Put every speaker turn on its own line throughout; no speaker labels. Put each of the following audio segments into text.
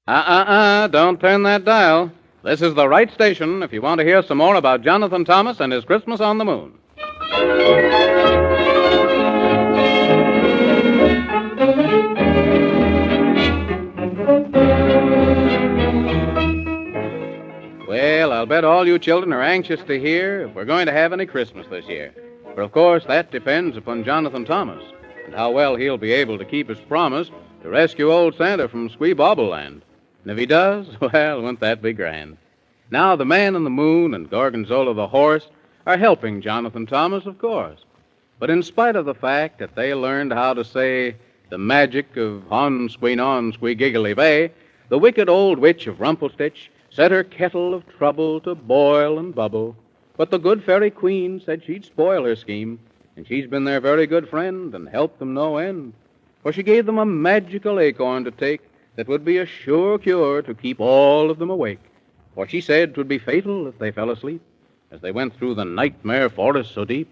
Don't turn that dial. This is the right station if you want to hear some more about Jonathan Thomas and his Christmas on the Moon. Well, I'll bet all you children are anxious to hear if we're going to have any Christmas this year. For, of course, that depends upon Jonathan Thomas and how well he'll be able to keep his promise to rescue old Santa from Squeebobble Land. And if he does, well, won't that be grand? Now, the Man in the Moon and Gorgonzola the Horse are helping Jonathan Thomas, of course. But in spite of the fact that they learned how to say the magic of Hon Squeenon Squeegiggly Bay, the wicked old witch of Rumplestitch set her kettle of trouble to boil and bubble. But the good fairy queen said she'd spoil her scheme, and she's been their very good friend and helped them no end. For she gave them a magical acorn to take that would be a sure cure to keep all of them awake. For she said 'twould be fatal if they fell asleep, as they went through the nightmare forest so deep.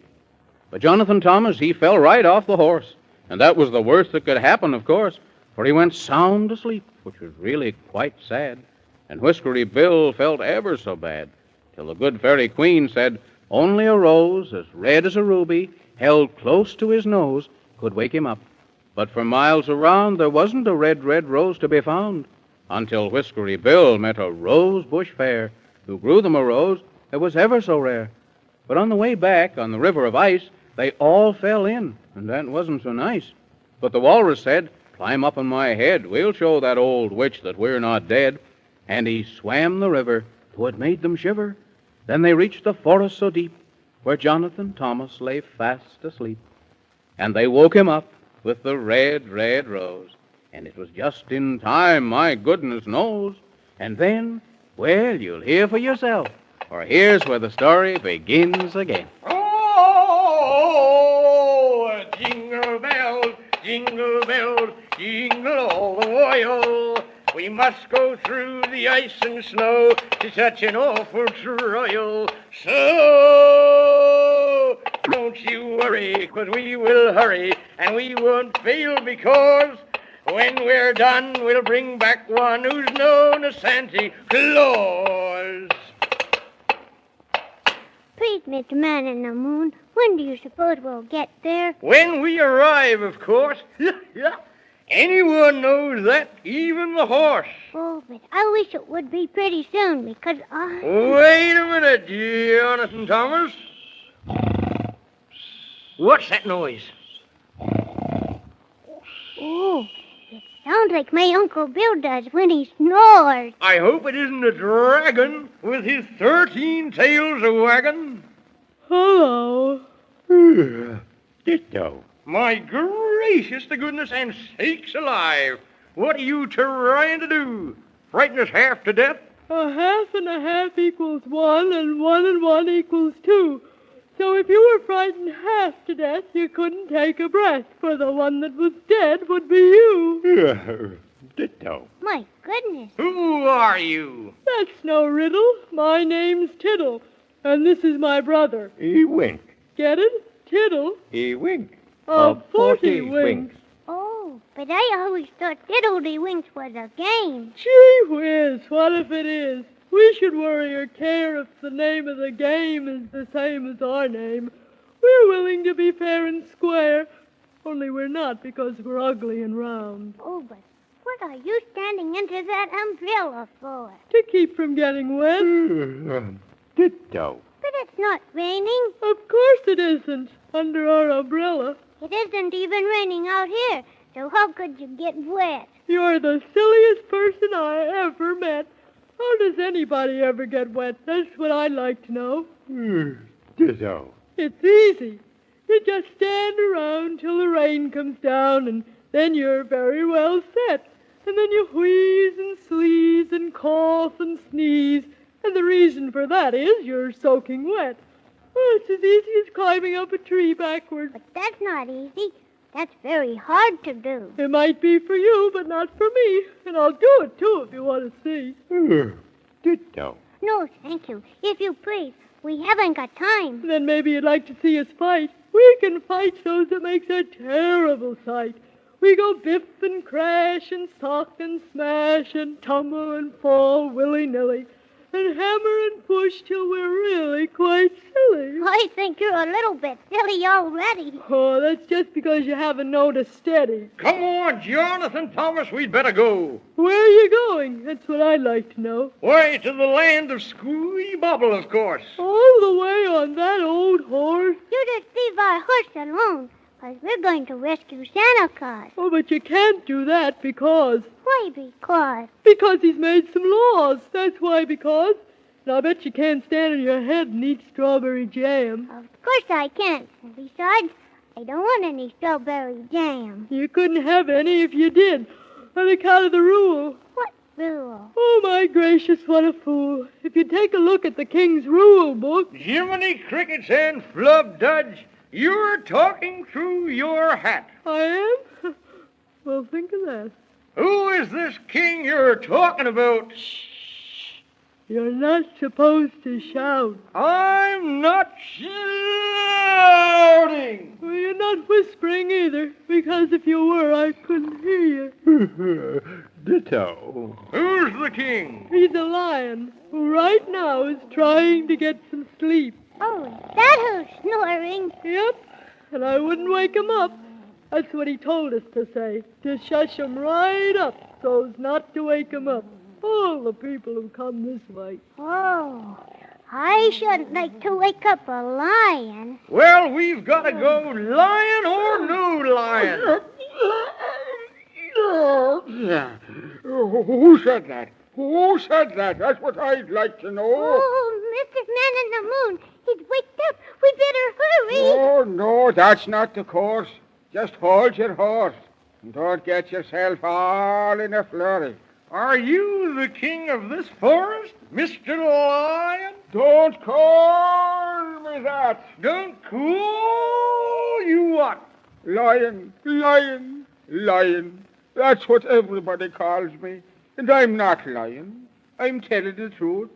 But Jonathan Thomas, he fell right off the horse, and that was the worst that could happen, of course, for he went sound asleep, which was really quite sad. And Whiskery Bill felt ever so bad, till the good fairy queen said only a rose as red as a ruby, held close to his nose, could wake him up. But for miles around there wasn't a red, red rose to be found, until Whiskery Bill met a rose bush fair, who grew them a rose that was ever so rare. But on the way back, on the river of ice, they all fell in, and that wasn't so nice. But the walrus said, "Climb up on my head, we'll show that old witch that we're not dead." And he swam the river, though it made them shiver. Then they reached the forest so deep, where Jonathan Thomas lay fast asleep. And they woke him up with the red, red rose. And it was just in time, my goodness knows. And then, well, you'll hear for yourself, for here's where the story begins again.
Oh, jingle bells, jingle bells, jingle all the while. We must go through the ice and snow to such an awful trial. So, don't you worry, 'cause we will hurry, and we won't fail because when we're done, we'll bring back one who's known as Santa Claus.
Please, Mr. Man in the Moon, when do you suppose we'll get there?
When we arrive, of course. Anyone knows that, even the horse.
Oh, but I wish it would be pretty soon, because I...
Wait a minute, Jonathan Thomas. What's that noise?
Oh, it sounds like my Uncle Bill does when he snores.
I hope it isn't a dragon with his 13 tails a wagon.
Hello.
Ditto. My gracious to goodness and sakes alive. What are you trying to do? Frighten us half to death?
A half and a half equals 1, and 1 equals 2. So if you were frightened half to death, you couldn't take a breath, for the one that was dead would be you.
Ditto.
My goodness.
Who are you?
That's no riddle. My name's Tiddle, and this is my brother.
Wink.
Get it? Tiddle
Wink.
of 40 winks.
Oh, but I always thought Diddledywinks was a game.
Gee whiz, what if it is? We should worry or care if the name of the game is the same as our name. We're willing to be fair and square, only we're not because we're ugly and round.
Oh, but what are you standing under that umbrella for?
To keep from getting wet?
Ditto.
But it's not raining.
Of course it isn't, under our umbrella.
It isn't even raining out here, so how could you get wet?
You're the silliest person I ever met. How does anybody ever get wet? That's what I'd like to know.
Ditto.
It's easy. You just stand around till the rain comes down, and then you're very well set. And then you wheeze and sneeze and cough and sneeze, and the reason for that is you're soaking wet. Oh, it's as easy as climbing up a tree backwards.
But that's not easy. That's very hard to do.
It might be for you, but not for me. And I'll do it, too, if you want to see.
Ditto.
No, thank you. If you please, we haven't got time.
Then maybe you'd like to see us fight. We can fight so's it makes a terrible sight. We go biff and crash and sock and smash and tumble and fall willy-nilly and hammer and push till we're really quite silly.
I think you're a little bit silly already.
Oh, that's just because you haven't known to steady.
Come on, Jonathan Thomas, we'd better go.
Where are you going? That's what I'd like to know.
Why, to the land of Scooby Bobble, of course.
All the way on that old horse?
You just leave our horse alone, 'cause we're going to rescue Santa Claus.
Oh, but you can't do that because
Why, because?
he's made some laws. That's why because. And I bet you can't stand on your head and eat strawberry jam.
Of course I can't. And besides, I don't want any strawberry jam.
You couldn't have any if you did, on account of the rule.
What rule?
Oh, my gracious, what a fool. If you take a look at the King's Rule Book...
Jiminy Crickets and Flubdudge, you're talking through your hat.
I am? Well, think of that.
Who is this king you're talking about?
You're not supposed to shout.
I'm not shouting.
Well, you're not whispering either, because if you were, I couldn't hear you.
Ditto.
Who's the king?
He's a lion who right now is trying to get some sleep.
Oh, that who's snoring.
Yep, and I wouldn't wake him up. That's what he told us to say, to shush him right up so as not to wake him up. All the people who come this way.
Oh, I shouldn't like to wake up a lion.
Well, we've got to go lion or no lion.
Yeah. Who said that? Who said that? That's what I'd like to know.
Oh, Mr. Man in the Moon, he's waked up. We better hurry.
Oh, no, that's not the course. Just hold your horse and don't get yourself all in a flurry.
Are you the king of this forest, Mr. Lion?
Don't call me that.
Don't call you what?
Lion, lion, lion. That's what everybody calls me. And I'm not lying. I'm telling the truth.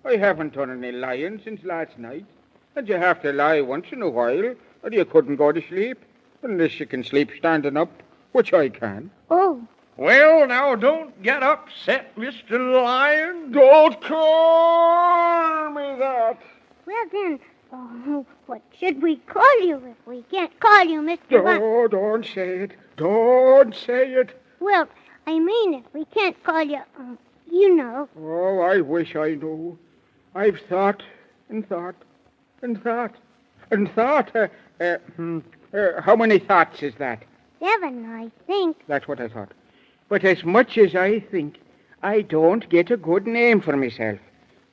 I haven't done any lying since last night. And you have to lie once in a while, or you couldn't go to sleep. Unless you can sleep standing up, which I can.
Oh,
Well, now, don't get upset, Mr. Lion.
Don't call me that.
well then, what should we call you if we can't call you Mr. Lion?
No, don't say it. Don't say it.
Well, I mean if we can't call you, you know.
Oh, I wish I knew. I've thought and thought and thought and thought. How many thoughts is that?
7, I think.
That's what I thought. But as much as I think, I don't get a good name for myself.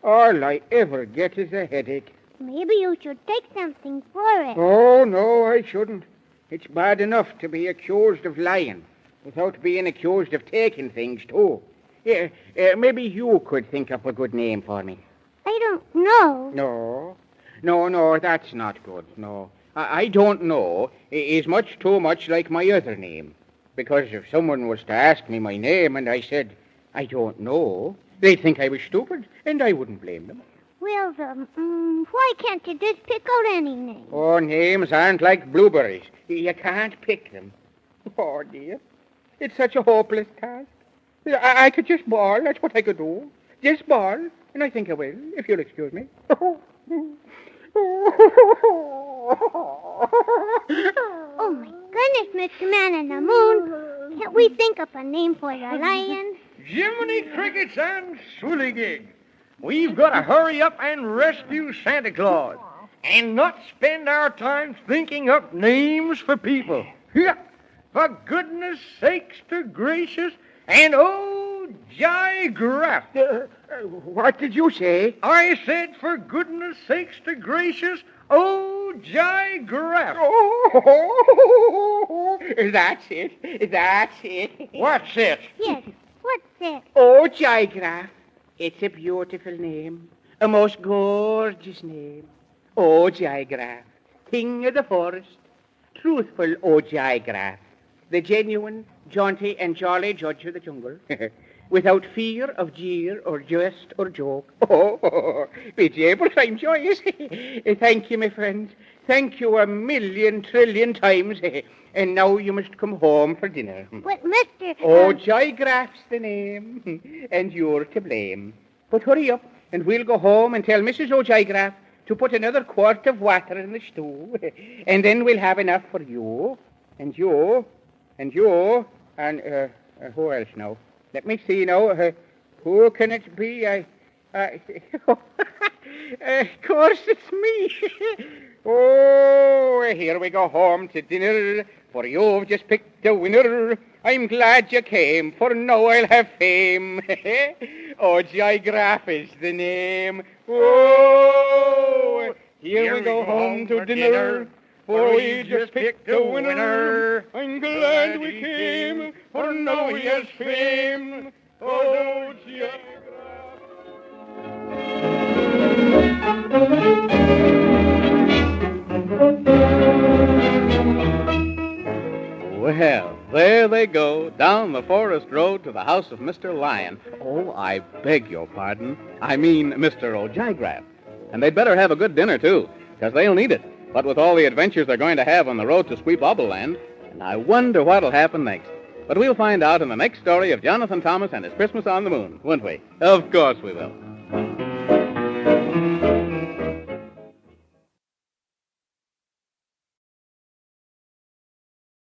All I ever get is a headache.
Maybe you should take something for it.
Oh, no, I shouldn't. It's bad enough to be accused of lying without being accused of taking things, too. Yeah, maybe you could think up a good name for me.
I don't know.
No, that's not good, no. I don't know is much too much like my other name. Because if someone was to ask me my name and I said, I don't know, they'd think I was stupid, and I wouldn't blame them.
Well, why can't you just pick out any name?
Oh, names aren't like blueberries. You can't pick them. Oh, dear. It's such a hopeless task. I could just bawl. That's what I could do. Just bawl. And I think I will, if you'll excuse me.
Oh, my goodness, Mr. Man in the Moon. Can't we think up a name for the lion?
Jiminy Crickets and Swillygig. We've got to hurry up and rescue Santa Claus and not spend our time thinking up names for people. For goodness sakes to gracious and oh, jigraph.
What did you say?
I said for goodness sakes to gracious, oh, jigraph.
Oh, that's it. That's it.
What's it?
Yes, what's it?
Oh, Jigraph. It's a beautiful name. A most gorgeous name. Oh, Jigraph. King of the forest. Truthful, oh, Jigraph. The genuine, jaunty, and jolly judge of the jungle.
without fear of jeer or jest or joke. Oh, be jables, I'm joyous. Thank you, my friends. Thank you a million trillion times. And now you must come home for dinner.
But, Mr.
Oh, Joy Graff's the name, and you're to blame. But hurry up, and we'll go home and tell Mrs. O'Jygraff to put another quart of water in the stew, and then we'll have enough for you, and you, and you, and who else now? Let me see now. Who can it be? Of course it's me. Oh, here we go home to dinner, for you've just picked a winner. I'm glad you came, for now I'll have fame. Oh, Jygraff is the name. Oh, here we go home to dinner, for we just picked a winner. I'm glad we came, for now he has fame. Oh, Jygraff.
Well, there they go, down the forest road to the house of Mr. Lion. Oh, I beg your pardon. I mean Mr. O'Jygraff. And they'd better have a good dinner, too, because they'll need it. What with all the adventures they're going to have on the road to Squeebobble Land, and I wonder what'll happen next. But we'll find out in the next story of Jonathan Thomas and his Christmas on the Moon, won't we? Of course we will.